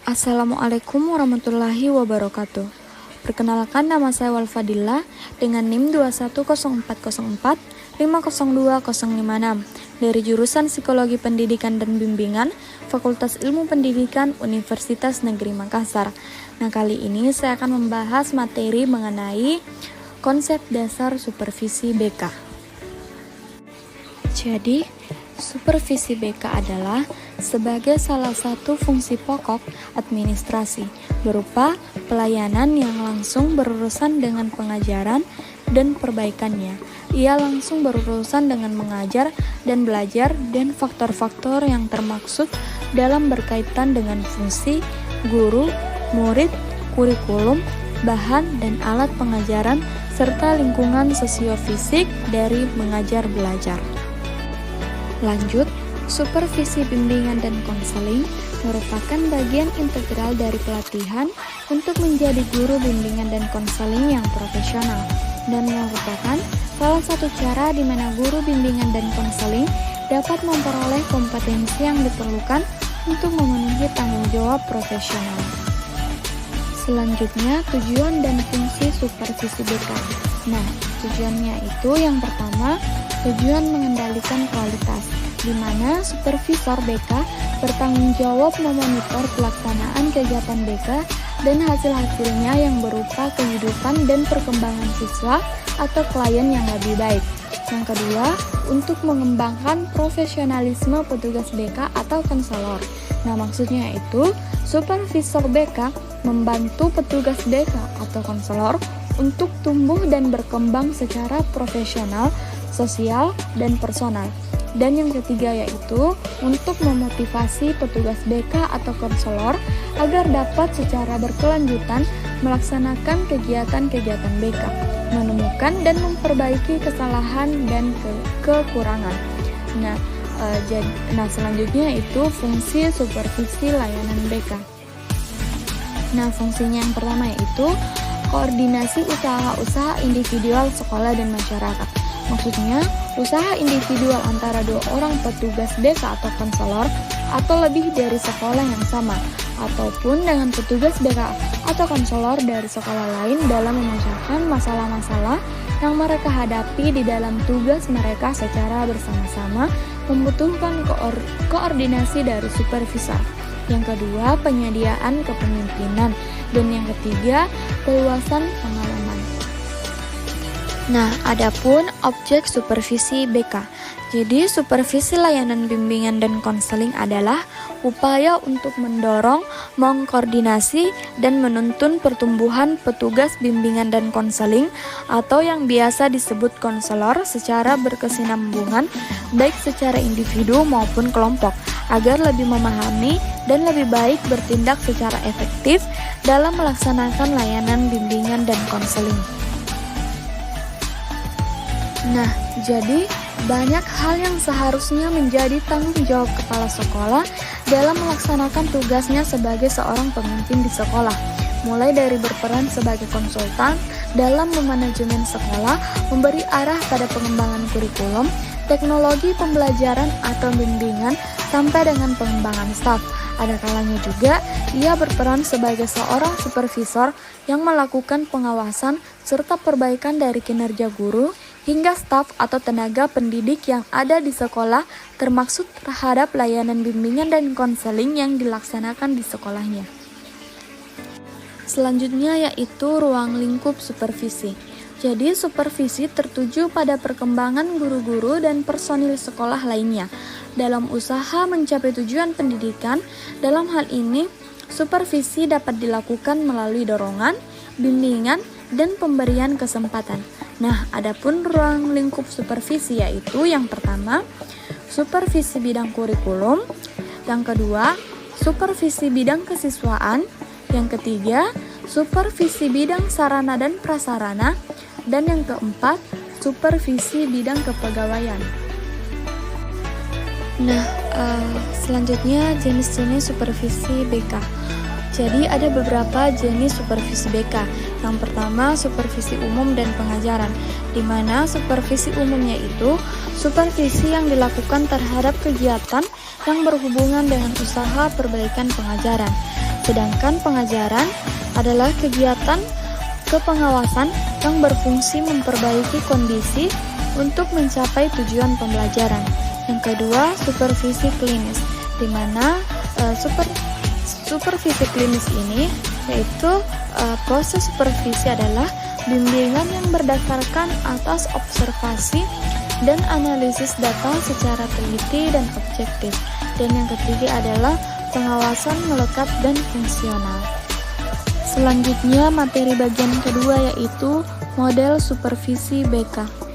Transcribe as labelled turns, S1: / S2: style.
S1: Assalamualaikum warahmatullahi wabarakatuh. Perkenalkan, nama saya Walfadillah dengan NIM 2104045020056 dari jurusan Psikologi Pendidikan dan Bimbingan Fakultas Ilmu Pendidikan Universitas Negeri Makassar. Nah, kali ini saya akan membahas materi mengenai konsep dasar supervisi BK. Jadi, supervisi BK adalah sebagai salah satu fungsi pokok administrasi berupa pelayanan yang langsung berurusan dengan pengajaran dan perbaikannya. Ia langsung berurusan dengan mengajar dan belajar dan faktor-faktor yang termaksud dalam berkaitan dengan fungsi guru, murid, kurikulum, bahan dan alat pengajaran serta lingkungan sosiofisik dari mengajar belajar. Lanjut, supervisi bimbingan dan konseling merupakan bagian integral dari pelatihan untuk menjadi guru bimbingan dan konseling yang profesional dan merupakan salah satu cara di mana guru bimbingan dan konseling dapat memperoleh kompetensi yang diperlukan untuk memenuhi tanggung jawab profesional. Selanjutnya, tujuan dan fungsi supervisi BK. Nah, tujuannya itu yang pertama, tujuan mengendalikan kualitas, di mana supervisor BK bertanggung jawab memonitor pelaksanaan kegiatan BK dan hasil-hasilnya yang berupa kehidupan dan perkembangan siswa atau klien yang lebih baik. Yang kedua, untuk mengembangkan profesionalisme petugas BK atau konselor. Nah, maksudnya itu, supervisor BK membantu petugas BK atau konselor untuk tumbuh dan berkembang secara profesional, sosial, dan personal. Dan yang ketiga yaitu untuk memotivasi petugas BK atau konselor agar dapat secara berkelanjutan melaksanakan kegiatan-kegiatan BK, menemukan dan memperbaiki kesalahan dan kekurangan. Nah, selanjutnya itu fungsi supervisi layanan BK. Nah, fungsinya yang pertama yaitu koordinasi usaha-usaha individual sekolah dan masyarakat. Maksudnya, usaha individual antara dua orang petugas BK atau konselor atau lebih dari sekolah yang sama, ataupun dengan petugas BK atau konselor dari sekolah lain dalam memecahkan masalah-masalah yang mereka hadapi di dalam tugas mereka secara bersama-sama membutuhkan koordinasi dari supervisor. Yang kedua, penyediaan kepemimpinan. Dan yang ketiga, peluasan pengalaman. Nah, adapun objek supervisi BK. Jadi, supervisi layanan bimbingan dan konseling adalah upaya untuk mendorong, mengkoordinasi, dan menuntun pertumbuhan petugas bimbingan dan konseling atau yang biasa disebut konselor secara berkesinambungan, baik secara individu maupun kelompok, agar lebih memahami dan lebih baik bertindak secara efektif dalam melaksanakan layanan bimbingan dan konseling. Nah, jadi banyak hal yang seharusnya menjadi tanggung jawab kepala sekolah dalam melaksanakan tugasnya sebagai seorang pemimpin di sekolah, mulai dari berperan sebagai konsultan dalam memanajemen sekolah, memberi arah pada pengembangan kurikulum, teknologi pembelajaran atau bimbingan, sampai dengan pengembangan staf. Ada kalanya juga ia berperan sebagai seorang supervisor yang melakukan pengawasan serta perbaikan dari kinerja guru hingga staf atau tenaga pendidik yang ada di sekolah, termaksud terhadap layanan bimbingan dan konseling yang dilaksanakan di sekolahnya. Selanjutnya yaitu ruang lingkup supervisi. Jadi, supervisi tertuju pada perkembangan guru-guru dan personil sekolah lainnya dalam usaha mencapai tujuan pendidikan. Dalam hal ini, supervisi dapat dilakukan melalui dorongan, bimbingan, dan pemberian kesempatan. Nah, adapun ruang lingkup supervisi yaitu yang pertama, supervisi bidang kurikulum, yang kedua, supervisi bidang kesiswaan, yang ketiga, supervisi bidang sarana dan prasarana, dan yang keempat, supervisi bidang kepegawaian. Nah, selanjutnya jenis-jenis supervisi BK. Jadi ada beberapa jenis supervisi BK. Yang pertama, supervisi umum dan pengajaran, di mana supervisi umumnya itu supervisi yang dilakukan terhadap kegiatan yang berhubungan dengan usaha perbaikan pengajaran. Sedangkan pengajaran adalah kegiatan kepengawasan yang berfungsi memperbaiki kondisi untuk mencapai tujuan pembelajaran. Yang kedua, supervisi klinis, di mana supervisi klinis ini yaitu proses supervisi adalah bimbingan yang berdasarkan atas observasi dan analisis data secara teliti dan objektif. Dan yang ketiga adalah pengawasan melekat dan fungsional. Selanjutnya materi bagian kedua yaitu model supervisi BK.